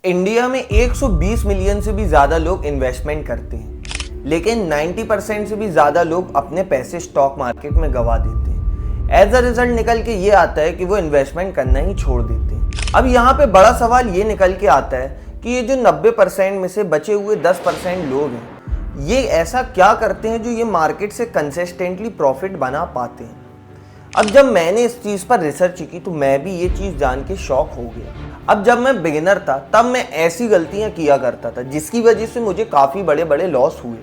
India में 120 million से भी ज़्यादा लोग इन्वेस्टमेंट करते हैं, लेकिन 90% से भी ज़्यादा लोग अपने पैसे स्टॉक मार्केट में गंवा देते हैं। एज अ रिजल्ट निकल के ये आता है कि वो इन्वेस्टमेंट करना ही छोड़ देते हैं। अब यहाँ पे बड़ा सवाल ये निकल के आता है कि ये जो 90% में से बचे हुए 10% लोग हैं, ये ऐसा क्या करते हैं जो ये मार्केट से कंसिस्टेंटली प्रॉफिट बना पाते हैं। अब जब मैंने इस चीज़ पर रिसर्च की तो मैं भी ये चीज़ जान के शॉक हो गया। अब जब मैं बिगिनर था तब मैं ऐसी गलतियां किया करता था जिसकी वजह से मुझे काफ़ी बड़े बड़े लॉस हुए।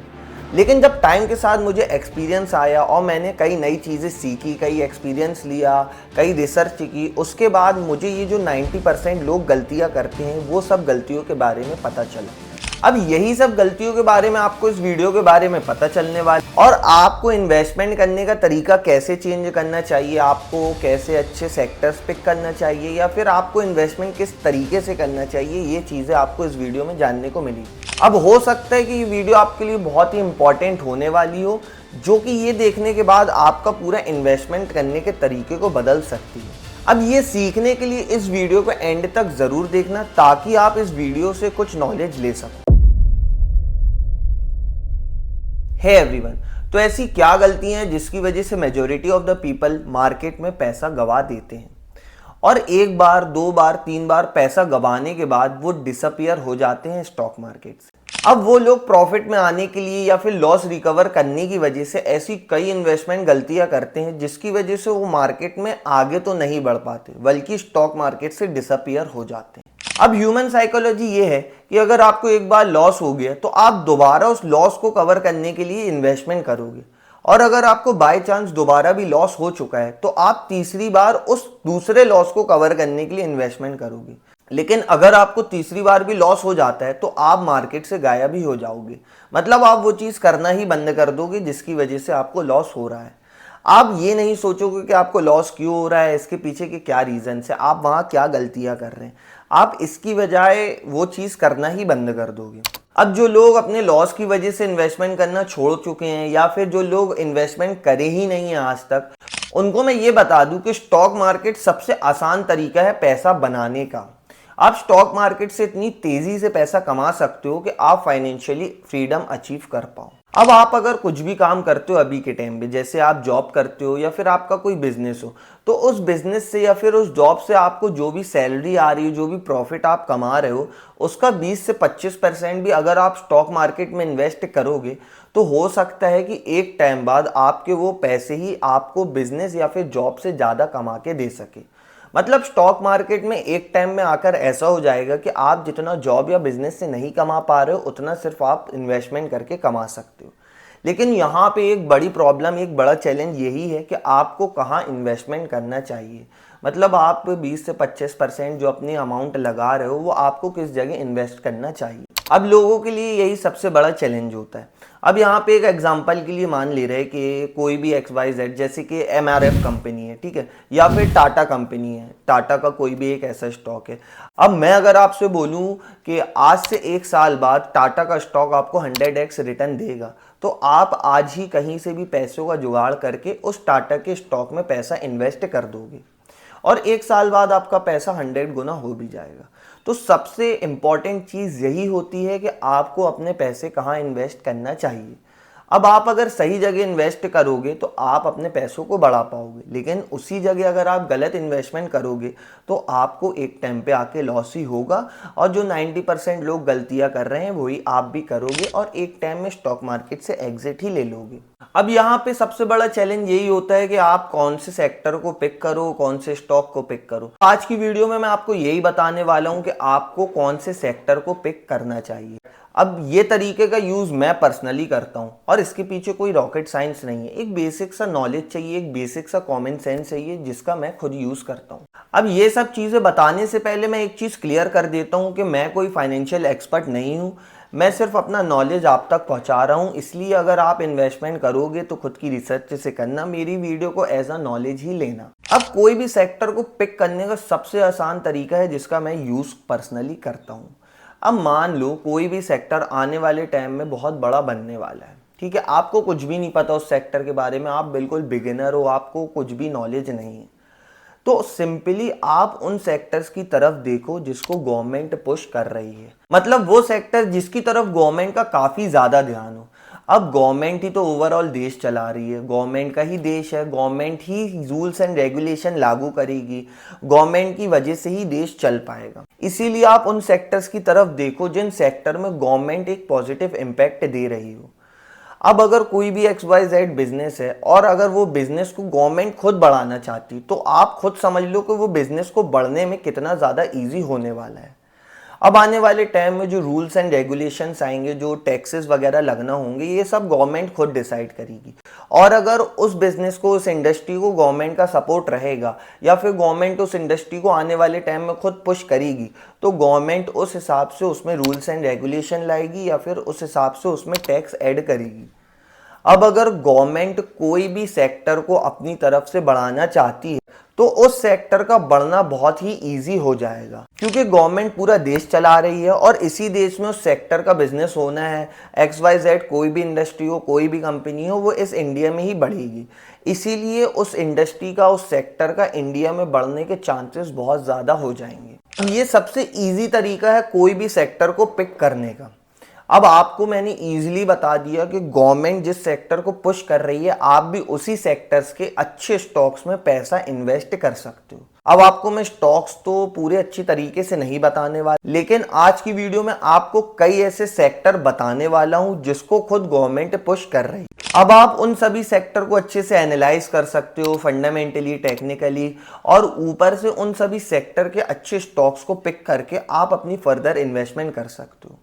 लेकिन जब टाइम के साथ मुझे एक्सपीरियंस आया और मैंने कई नई चीज़ें सीखी, कई एक्सपीरियंस लिया, कई रिसर्च की, उसके बाद मुझे ये जो 90% लोग गलतियां करते हैं वो सब गलतियों के बारे में पता चला। अब यही सब गलतियों के बारे में आपको इस वीडियो के बारे में पता चलने वाला, और आपको इन्वेस्टमेंट करने का तरीका कैसे चेंज करना चाहिए, आपको कैसे अच्छे सेक्टर्स पिक करना चाहिए, या फिर आपको इन्वेस्टमेंट किस तरीके से करना चाहिए, ये चीज़ें आपको इस वीडियो में जानने को मिली। अब हो सकता है कि ये वीडियो आपके लिए बहुत ही इंपॉर्टेंट होने वाली हो, जो कि ये देखने के बाद आपका पूरा इन्वेस्टमेंट करने के तरीके को बदल सकती है। अब ये सीखने के लिए इस वीडियो को एंड तक ज़रूर देखना ताकि आप इस वीडियो से कुछ नॉलेज ले सको। हे एवरीवन, तो ऐसी क्या गलतियां हैं जिसकी वजह से majority of the people market में पैसा गंवा देते हैं, और एक बार, दो बार, तीन बार पैसा गंवाने के बाद वो डिसअपियर हो जाते हैं स्टॉक मार्केट से। अब वो लोग प्रॉफिट में आने के लिए या फिर लॉस रिकवर करने की वजह से ऐसी कई इन्वेस्टमेंट गलतियां करते हैं जिसकी वजह से वो मार्केट में आगे तो नहीं बढ़ पाते बल्कि स्टॉक मार्केट से डिसअपियर हो जाते हैं। अब ह्यूमन साइकोलॉजी ये है कि अगर आपको एक बार लॉस हो गया तो आप दोबारा उस लॉस को कवर करने के लिए इन्वेस्टमेंट करोगे, और अगर आपको बाय चांस दोबारा भी लॉस हो चुका है तो आप तीसरी बार उस दूसरे लॉस को कवर करने के लिए इन्वेस्टमेंट करोगे। लेकिन अगर आपको तीसरी बार भी लॉस हो जाता है तो आप मार्केट से गायब ही हो जाओगे, मतलब आप वो चीज़ करना ही बंद कर दोगे जिसकी वजह से आपको लॉस हो रहा है। आप ये नहीं सोचोगे कि आपको लॉस क्यों हो रहा है, इसके पीछे के क्या रीजंस है, आप वहाँ क्या गलतियाँ कर रहे हैं, आप इसकी बजाय वो चीज़ करना ही बंद कर दोगे। अब जो लोग अपने लॉस की वजह से इन्वेस्टमेंट करना छोड़ चुके हैं, या फिर जो लोग इन्वेस्टमेंट करे ही नहीं है आज तक, उनको मैं ये बता दूं कि स्टॉक मार्केट सबसे आसान तरीका है पैसा बनाने का। आप स्टॉक मार्केट से इतनी तेजी से पैसा कमा सकते हो कि आप फाइनेंशियली फ्रीडम अचीव कर पाओ। अब आप अगर कुछ भी काम करते हो अभी के टाइम पे, जैसे आप जॉब करते हो या फिर आपका कोई बिजनेस हो, तो उस बिजनेस से या फिर उस जॉब से आपको जो भी सैलरी आ रही है, जो भी प्रॉफिट आप कमा रहे हो, उसका 20 से 25% भी अगर आप स्टॉक मार्केट में इन्वेस्ट करोगे तो हो सकता है कि एक टाइम बाद आपके वो पैसे ही आपको बिजनेस या फिर जॉब से ज़्यादा कमा के दे सके। मतलब स्टॉक मार्केट में एक टाइम में आकर ऐसा हो जाएगा कि आप जितना जॉब या बिजनेस से नहीं कमा पा रहे हो उतना सिर्फ आप इन्वेस्टमेंट करके कमा सकते हो। लेकिन यहाँ पे एक बड़ी प्रॉब्लम, एक बड़ा चैलेंज यही है कि आपको कहाँ इन्वेस्टमेंट करना चाहिए। मतलब आप 20 से 25% जो अपनी अमाउंट लगा रहे हो वो आपको किस जगह इन्वेस्ट करना चाहिए। अब लोगों के लिए यही सबसे बड़ा चैलेंज होता है। अब यहाँ पे एक एग्जांपल के लिए मान ले रहे हैं कि कोई भी XYZ, जैसे कि MRF कंपनी है, ठीक है, या फिर टाटा कंपनी है, टाटा का कोई भी एक ऐसा स्टॉक है। अब मैं अगर आपसे बोलूँ कि आज से एक साल बाद टाटा का स्टॉक आपको 100x रिटर्न देगा, तो आप आज ही कहीं से भी पैसों का जुगाड़ करके उस टाटा के स्टॉक में पैसा इन्वेस्ट कर दोगे, और एक साल बाद आपका पैसा 100 गुना हो भी जाएगा। तो सबसे इम्पॉर्टेंट चीज़ यही होती है कि आपको अपने पैसे कहाँ इन्वेस्ट करना चाहिए। अब आप अगर सही जगह इन्वेस्ट करोगे तो आप अपने पैसों को बढ़ा पाओगे, लेकिन उसी जगह अगर आप गलत इन्वेस्टमेंट करोगे तो आपको एक टाइम पे आके लॉस ही होगा, और जो 90% लोग गलतियां कर रहे हैं वही आप भी करोगे और एक टाइम में स्टॉक मार्केट से एग्जिट ही ले लोगे। अब यहाँ पे सबसे बड़ा चैलेंज यही होता है कि आप कौन से सेक्टर को पिक करो, कौन से स्टॉक को पिक करो। आज की वीडियो में मैं आपको यही बताने वाला हूँ कि आपको कौन से सेक्टर को पिक करना चाहिए। अब ये तरीके का यूज़ मैं पर्सनली करता हूँ, और इसके पीछे कोई रॉकेट साइंस नहीं है। एक बेसिक सा नॉलेज चाहिए, एक बेसिक सा कॉमन सेंस चाहिए जिसका मैं खुद यूज़ करता हूँ। अब ये सब चीज़ें बताने से पहले मैं एक चीज़ क्लियर कर देता हूँ कि मैं कोई फाइनेंशियल एक्सपर्ट नहीं हूँ, मैं सिर्फ अपना नॉलेज आप तक पहुँचा रहा हूँ। इसलिए अगर आप इन्वेस्टमेंट करोगे तो खुद की रिसर्च से करना, मेरी वीडियो को एज अ नॉलेज ही लेना। अब कोई भी सेक्टर को पिक करने का सबसे आसान तरीका है जिसका मैं यूज़ पर्सनली करता हूँ। अब मान लो कोई भी सेक्टर आने वाले टाइम में बहुत बड़ा बनने वाला है, ठीक है, आपको कुछ भी नहीं पता उस सेक्टर के बारे में, आप बिल्कुल बिगिनर हो, आपको कुछ भी नॉलेज नहीं है, तो सिंपली आप उन सेक्टर्स की तरफ देखो जिसको गवर्नमेंट पुश कर रही है, मतलब वो सेक्टर जिसकी तरफ गवर्नमेंट का काफी ज्यादा ध्यान हो। अब गवर्नमेंट ही तो ओवरऑल देश चला रही है, गवर्नमेंट का ही देश है, government he rules and regulation लागू करेगी, गवर्नमेंट की वजह से ही देश चल पाएगा। इसीलिए आप उन सेक्टर्स की तरफ देखो जिन सेक्टर में गवर्नमेंट एक पॉजिटिव इम्पैक्ट दे रही हो। अब अगर कोई भी XYZ बिजनेस है और अगर वो बिजनेस को गवर्नमेंट खुद बढ़ाना चाहती, तो आप खुद समझ लो कि वो बिजनेस को बढ़ने में कितना ज़्यादा इजी होने वाला है। अब आने वाले टाइम में जो रूल्स एंड रेगुलेशंस आएंगे, जो टैक्सेस वगैरह लगना होंगे, ये सब गवर्नमेंट खुद डिसाइड करेगी। और अगर उस बिजनेस को, उस इंडस्ट्री को गवर्नमेंट का सपोर्ट रहेगा या फिर गवर्नमेंट उस इंडस्ट्री को आने वाले टाइम में खुद पुश करेगी, तो गवर्नमेंट उस हिसाब से उसमें रूल्स एंड रेगुलेशन लाएगी या फिर उस हिसाब से उसमें टैक्स ऐड करेगी। अब अगर गवर्नमेंट कोई भी सेक्टर को अपनी तरफ से बढ़ाना चाहती है, तो उस सेक्टर का बढ़ना बहुत ही इजी हो जाएगा, क्योंकि गवर्नमेंट पूरा देश चला रही है और इसी देश में उस सेक्टर का बिजनेस होना है। XYZ कोई भी इंडस्ट्री हो, कोई भी कंपनी हो, वो इस इंडिया में ही बढ़ेगी। इसीलिए उस इंडस्ट्री का, उस सेक्टर का इंडिया में बढ़ने के चांसेस बहुत ज़्यादा हो जाएंगे। ये सबसे ईजी तरीका है कोई भी सेक्टर को पिक करने का। अब आपको मैंने इजीली बता दिया कि गवर्नमेंट जिस सेक्टर को पुश कर रही है, आप भी उसी सेक्टर्स के अच्छे स्टॉक्स में पैसा इन्वेस्ट कर सकते हो। अब आपको मैं स्टॉक्स तो पूरे अच्छी तरीके से नहीं बताने वाला, लेकिन आज की वीडियो में आपको कई ऐसे सेक्टर बताने वाला हूं जिसको खुद गवर्नमेंट पुश कर रही है। अब आप उन सभी सेक्टर को अच्छे से एनालाइज कर सकते हो, फंडामेंटली, टेक्निकली, और ऊपर से उन सभी सेक्टर के अच्छे स्टॉक्स को पिक करके आप अपनी फर्दर इन्वेस्टमेंट कर सकते हो।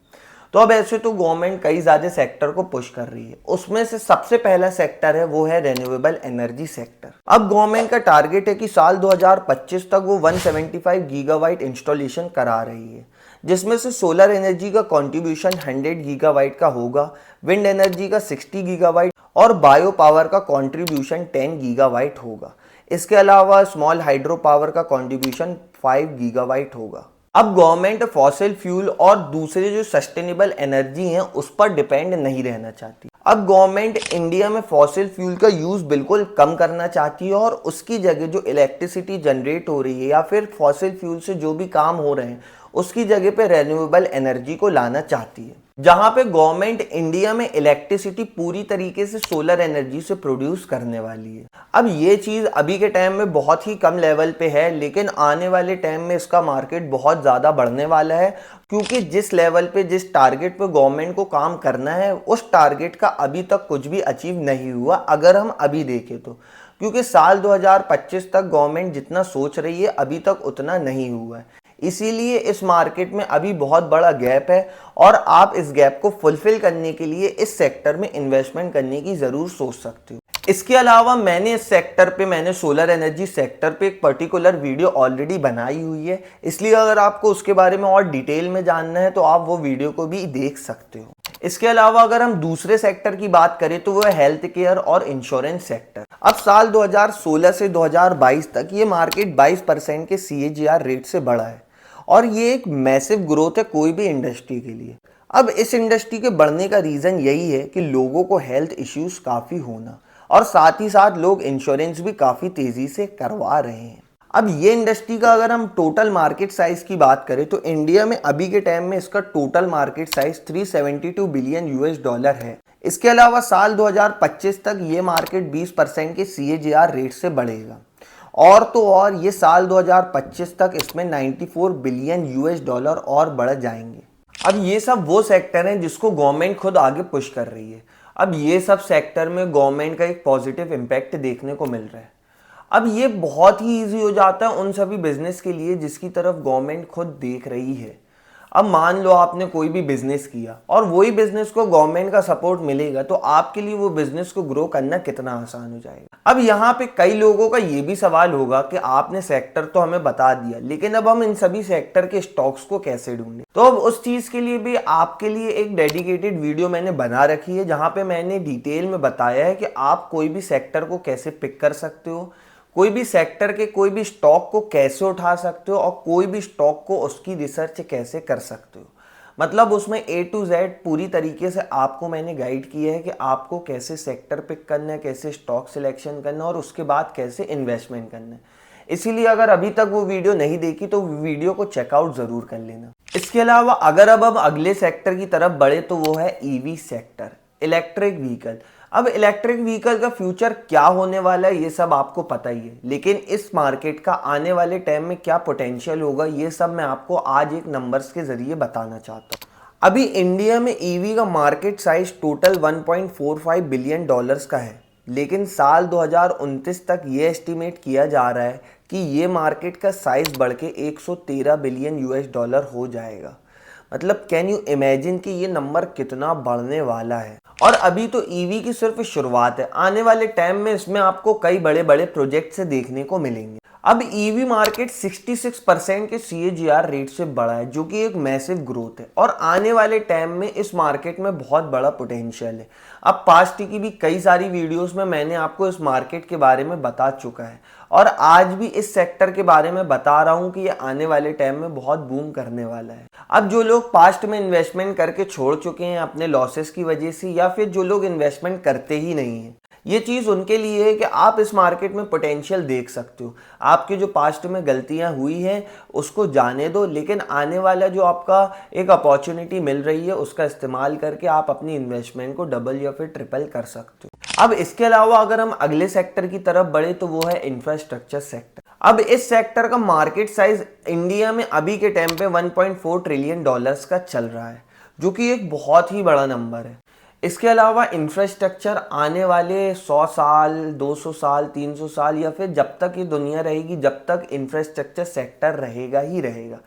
तो अब ऐसे तो गवर्नमेंट कई ज्यादा सेक्टर को पुश कर रही है, उसमें से सबसे पहला सेक्टर है वो है रिन्यूएबल एनर्जी सेक्टर। अब गवर्नमेंट का टारगेट है कि साल 2025 तक वो 175 गीगावाट इंस्टॉलेशन करा रही है, जिसमें से सोलर एनर्जी का कंट्रीब्यूशन 100 गीगावाट का होगा, विंड एनर्जी का 60 गीगावाट और बायो पावर का कंट्रीब्यूशन 10 गीगावाट होगा। इसके अलावा स्मॉल हाइड्रो पावर का कंट्रीब्यूशन 5 गीगावाट होगा। अब गवर्नमेंट फॉसिल फ्यूल और दूसरे जो सस्टेनेबल एनर्जी हैं उस पर डिपेंड नहीं रहना चाहती। अब गवर्नमेंट इंडिया में फॉसिल फ्यूल का यूज बिल्कुल कम करना चाहती है और उसकी जगह जो इलेक्ट्रिसिटी जनरेट हो रही है या फिर फॉसिल फ्यूल से जो भी काम हो रहे हैं उसकी जगह पे रिन्यूएबल एनर्जी को लाना चाहती है, जहां पे गवर्नमेंट इंडिया में इलेक्ट्रिसिटी पूरी तरीके से सोलर एनर्जी से प्रोड्यूस करने वाली है। अब ये चीज अभी के टाइम में बहुत ही कम लेवल पे है, लेकिन आने वाले टाइम में इसका मार्केट बहुत ज्यादा बढ़ने वाला है, क्योंकि जिस लेवल पे, जिस टारगेट पे गवर्नमेंट को काम करना है, उस टारगेट का अभी तक कुछ भी अचीव नहीं हुआ अगर हम अभी देखें तो। क्योंकि साल 2025 तक गवर्नमेंट जितना सोच रही है अभी तक उतना नहीं हुआ है। इसीलिए इस मार्केट में अभी बहुत बड़ा गैप है और आप इस गैप को फुलफिल करने के लिए इस सेक्टर में इन्वेस्टमेंट करने की जरूर सोच सकते हो। इसके अलावा मैंने इस सेक्टर पे, मैंने सोलर एनर्जी सेक्टर पे एक पर्टिकुलर वीडियो ऑलरेडी बनाई हुई है, इसलिए अगर आपको उसके बारे में और डिटेल में जानना है तो आप वो वीडियो को भी देख सकते हो। इसके अलावा अगर हम दूसरे सेक्टर की बात करें तो वो है हेल्थ केयर और इंश्योरेंस सेक्टर। अब साल 2016 से 2022 तक ये मार्केट 22% के CAGR रेट से बढ़ा है और ये एक मैसिव ग्रोथ है कोई भी इंडस्ट्री के लिए। अब इस इंडस्ट्री के बढ़ने का रीजन यही है कि लोगों को हेल्थ इश्यूज काफी होना और साथ ही साथ लोग इंश्योरेंस भी काफी तेजी से करवा रहे हैं। अब ये इंडस्ट्री का अगर हम टोटल मार्केट साइज की बात करें तो इंडिया में अभी के टाइम में इसका total market size 372 billion US$ है। इसके अलावा साल 2025 तक ये मार्केट 20% के CAGR रेट से बढ़ेगा और तो और ये साल 2025 तक इसमें 94 बिलियन US$ और बढ़ जाएंगे। अब ये सब वो सेक्टर हैं जिसको गवर्नमेंट खुद आगे पुश कर रही है। अब ये सब सेक्टर में गवर्नमेंट का एक पॉजिटिव इम्पैक्ट देखने को मिल रहा है। अब ये बहुत ही ईजी हो जाता है उन सभी बिजनेस के लिए जिसकी तरफ गवर्नमेंट खुद देख रही है। अब मान लो आपने कोई भी बिजनेस किया और वही बिजनेस को गवर्नमेंट का सपोर्ट मिलेगा, तो आपके लिए वो बिजनेस को ग्रो करना कितना आसान हो जाएगा। अब यहाँ पे कई लोगों का ये भी सवाल होगा कि आपने सेक्टर तो हमें बता दिया, लेकिन अब हम इन सभी सेक्टर के स्टॉक्स को कैसे ढूंढें। तो अब उस चीज के लिए भी आपके लिए एक डेडिकेटेड वीडियो मैंने बना रखी है, जहाँ पे मैंने डिटेल में बताया है कि आप कोई भी सेक्टर को कैसे पिक कर सकते हो, कोई भी सेक्टर के कोई भी स्टॉक को कैसे उठा सकते हो और कोई भी स्टॉक को उसकी रिसर्च कैसे कर सकते हो। मतलब उसमें A to Z पूरी तरीके से आपको मैंने गाइड किया है कि आपको कैसे सेक्टर पिक करना है, कैसे स्टॉक सिलेक्शन करना है और उसके बाद कैसे इन्वेस्टमेंट करना है। इसीलिए अगर अभी तक वो वीडियो नहीं देखी तो वीडियो को चेकआउट जरूर कर लेना। इसके अलावा अगर अब अगले सेक्टर की तरफ बढ़े तो वो है ईवी सेक्टर, इलेक्ट्रिक व्हीकल। अब इलेक्ट्रिक व्हीकल का फ्यूचर क्या होने वाला है ये सब आपको पता ही है, लेकिन इस मार्केट का आने वाले टाइम में क्या पोटेंशियल होगा ये सब मैं आपको आज एक नंबर्स के जरिए बताना चाहता हूँ। अभी इंडिया में ईवी का market size total 1.45 billion dollars का है, लेकिन साल 2029 तक ये एस्टिमेट किया जा रहा है कि ये मार्केट का साइज बढ़ के 113 बिलियन यूएस डॉलर हो जाएगा। मतलब कैन यू इमेजिन कि ये नंबर कितना बढ़ने वाला है। और अभी तो ईवी की सिर्फ शुरुआत है, आने वाले टाइम में इसमें आपको कई बड़े बड़े प्रोजेक्ट से देखने को मिलेंगे। अब ईवी मार्केट 66% के सीएजीआर रेट से बढ़ा है, जो कि एक मैसिव ग्रोथ है और आने वाले टाइम में इस मार्केट में बहुत बड़ा पोटेंशियल है। अब पास्ट की भी कई सारी वीडियोस में मैंने आपको इस मार्केट के बारे में बता चुका है और आज भी इस सेक्टर के बारे में बता रहा हूं कि ये आने वाले टाइम में बहुत बूम करने वाला है। अब जो लोग पास्ट में इन्वेस्टमेंट करके छोड़ चुके हैं अपने लॉसेस की वजह से, या फिर जो लोग इन्वेस्टमेंट करते ही नहीं हैं, ये चीज़ उनके लिए है कि आप इस मार्केट में पोटेंशियल देख सकते हो। आपके जो पास्ट में गलतियां हुई हैं उसको जाने दो, लेकिन आने वाला जो आपका एक अपॉर्चुनिटी मिल रही है उसका इस्तेमाल करके आप अपनी इन्वेस्टमेंट को डबल या फिर ट्रिपल कर सकते हो। अब इसके अलावा अगर हम अगले सेक्टर की तरफ बढ़े तो वो है इंफ्रास्ट्रक्चर सेक्टर। अब इस सेक्टर का मार्केट साइज इंडिया में अभी के टाइम पे 1.4 ट्रिलियन डॉलर्स का चल रहा है, जो कि एक बहुत ही बड़ा नंबर है। इसके अलावा इंफ्रास्ट्रक्चर आने वाले 100 साल, 200 साल, 300 साल या फिर जब तक ये दुनिया रहेगी, जब तक इंफ्रास्ट्रक्चर सेक्टर रहेगा ही रहेगा,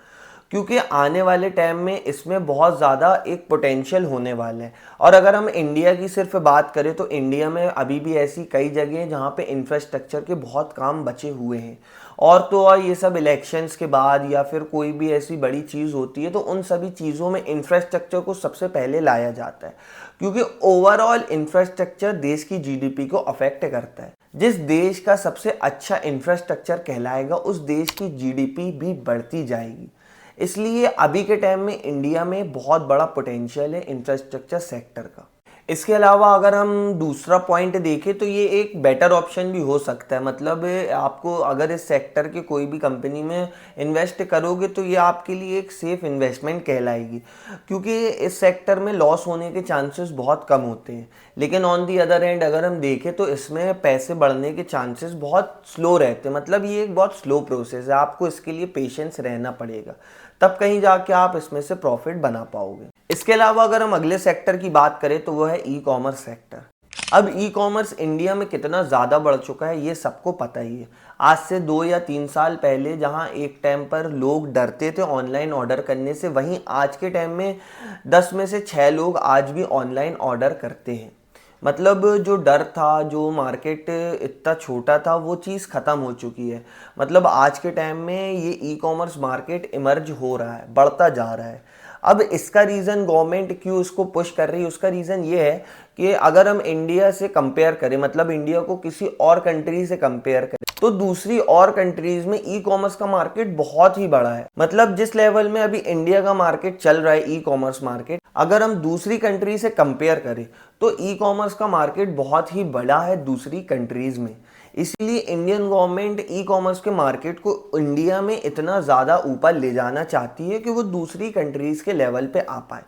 क्योंकि आने वाले टाइम में इसमें बहुत ज़्यादा एक पोटेंशियल होने वाला है। और अगर हम इंडिया की सिर्फ बात करें तो इंडिया में अभी भी ऐसी कई जगह हैं जहाँ पे इंफ्रास्ट्रक्चर के बहुत काम बचे हुए हैं। और तो और ये सब इलेक्शंस के बाद या फिर कोई भी ऐसी बड़ी चीज़ होती है तो उन सभी चीज़ों में इंफ्रास्ट्रक्चर को सबसे पहले लाया जाता है, क्योंकि ओवरऑल इंफ्रास्ट्रक्चर देश की जीडीपी को अफेक्ट करता है। जिस देश का सबसे अच्छा इंफ्रास्ट्रक्चर कहलाएगा उस देश की जीडीपी भी बढ़ती जाएगी। इसलिए अभी के टाइम में इंडिया में बहुत बड़ा पोटेंशियल है इंफ्रास्ट्रक्चर सेक्टर का। इसके अलावा अगर हम दूसरा पॉइंट देखें तो ये एक बेटर ऑप्शन भी हो सकता है। मतलब आपको अगर इस सेक्टर के कोई भी कंपनी में इन्वेस्ट करोगे तो ये आपके लिए एक सेफ इन्वेस्टमेंट कहलाएगी, क्योंकि इस सेक्टर में लॉस होने के चांसेस बहुत कम होते हैं। लेकिन ऑन दी अदर हैंड अगर हम देखें तो इसमें पैसे बढ़ने के चांसेस बहुत स्लो रहते हैं। मतलब ये एक बहुत स्लो प्रोसेस है, आपको इसके लिए पेशेंस रहना पड़ेगा, तब कहीं जाके आप इसमें से प्रॉफिट बना पाओगे। इसके अलावा अगर हम अगले सेक्टर की बात करें तो वो है ई कॉमर्स सेक्टर। अब ई कॉमर्स इंडिया में कितना ज़्यादा बढ़ चुका है ये सबको पता ही है। आज से 2 या 3 साल पहले जहां एक टाइम पर लोग डरते थे ऑनलाइन ऑर्डर करने से, वहीं आज के टाइम में 10 में से 6 लोग आज भी ऑनलाइन ऑर्डर करते हैं। मतलब जो डर था, जो मार्केट इतना छोटा था, वो चीज़ ख़त्म हो चुकी है। मतलब आज के टाइम में ये ई कॉमर्स मार्केट इमर्ज हो रहा है, बढ़ता जा रहा है। अब इसका रीज़न गवर्नमेंट क्यों इसको पुश कर रही है, उसका रीज़न ये है कि अगर हम इंडिया से कंपेयर करें, मतलब इंडिया को किसी और कंट्री से कंपेयर करें, तो दूसरी और कंट्रीज में ई कॉमर्स का मार्केट बहुत ही बड़ा है। मतलब जिस लेवल में अभी इंडिया का मार्केट चल रहा है ई कॉमर्स मार्केट, अगर हम दूसरी कंट्री से कंपेयर करें तो ई कॉमर्स का मार्केट बहुत ही बड़ा है दूसरी कंट्रीज में। इसलिए इंडियन गवर्नमेंट ई कॉमर्स के मार्केट को इंडिया में इतना ज़्यादा ऊपर ले जाना चाहती है कि वो दूसरी कंट्रीज़ के लेवल पे आ पाए।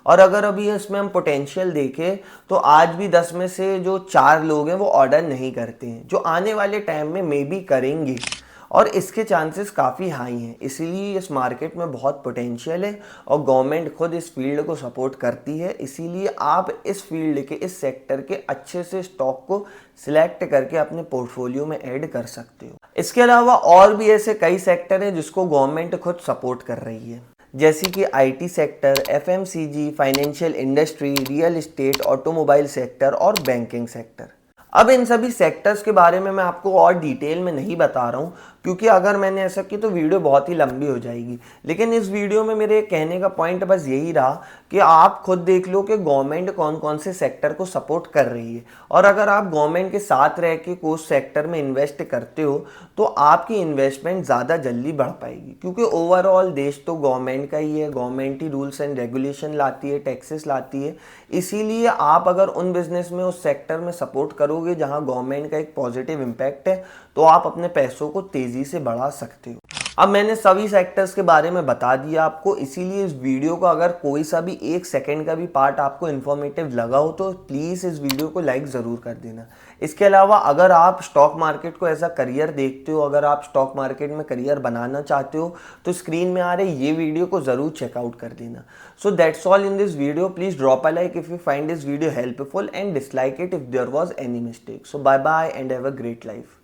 और अगर अभी इसमें हम पोटेंशियल देखें तो आज भी 10 में से जो 4 लोग हैं वो ऑर्डर नहीं करते हैं, जो आने वाले टाइम में मे बी करेंगे, और इसके चांसेस काफ़ी हाई हैं। इसीलिए इस मार्केट में बहुत पोटेंशियल है और गवर्नमेंट खुद इस फील्ड को सपोर्ट करती है। इसीलिए आप इस फील्ड के, इस सेक्टर के अच्छे से स्टॉक को सिलेक्ट करके अपने पोर्टफोलियो में ऐड कर सकते हो। इसके अलावा और भी ऐसे कई सेक्टर हैं जिसको गवर्नमेंट खुद सपोर्ट कर रही है, जैसे कि IT sector, FMCG, financial industry, real estate, automobile sector और बैंकिंग सेक्टर। अब इन सभी सेक्टर्स के बारे में मैं आपको और डिटेल में नहीं बता रहा हूँ, क्योंकि अगर मैंने ऐसा किया तो वीडियो बहुत ही लंबी हो जाएगी। लेकिन इस वीडियो में मेरे कहने का पॉइंट बस यही रहा कि आप खुद देख लो कि गवर्नमेंट कौन कौन से सेक्टर को सपोर्ट कर रही है, और अगर आप गवर्नमेंट के साथ रह के उस सेक्टर में इन्वेस्ट करते हो तो आपकी इन्वेस्टमेंट ज़्यादा जल्दी बढ़ पाएगी, क्योंकि ओवरऑल देश तो गवर्नमेंट का ही है। Government he rules and regulation लाती है, टैक्सेस लाती है। इसीलिए आप अगर उन बिजनेस में, उस सेक्टर में सपोर्ट करोगे जहाँ गवर्नमेंट का एक पॉजिटिव इम्पैक्ट है, तो आप अपने पैसों को तेज़ी तेजी से बढ़ा सकते हो। अब मैंने सभी सेक्टर्स के बारे में बता दिया आपको, इसीलिए इस वीडियो को अगर कोई सा भी 1 सेकंड का भी पार्ट आपको इन्फॉर्मेटिव लगा हो तो प्लीज़ इस वीडियो को लाइक ज़रूर कर देना। इसके अलावा अगर आप स्टॉक मार्केट को एज अ करियर देखते हो, अगर आप स्टॉक मार्केट में करियर बनाना चाहते हो तो स्क्रीन में आ रहे ये वीडियो को ज़रूर चेकआउट कर देना। So that's all in this video. Please drop a like if you find this video helpful and dislike it if there was any mistake. So bye bye and have a great life.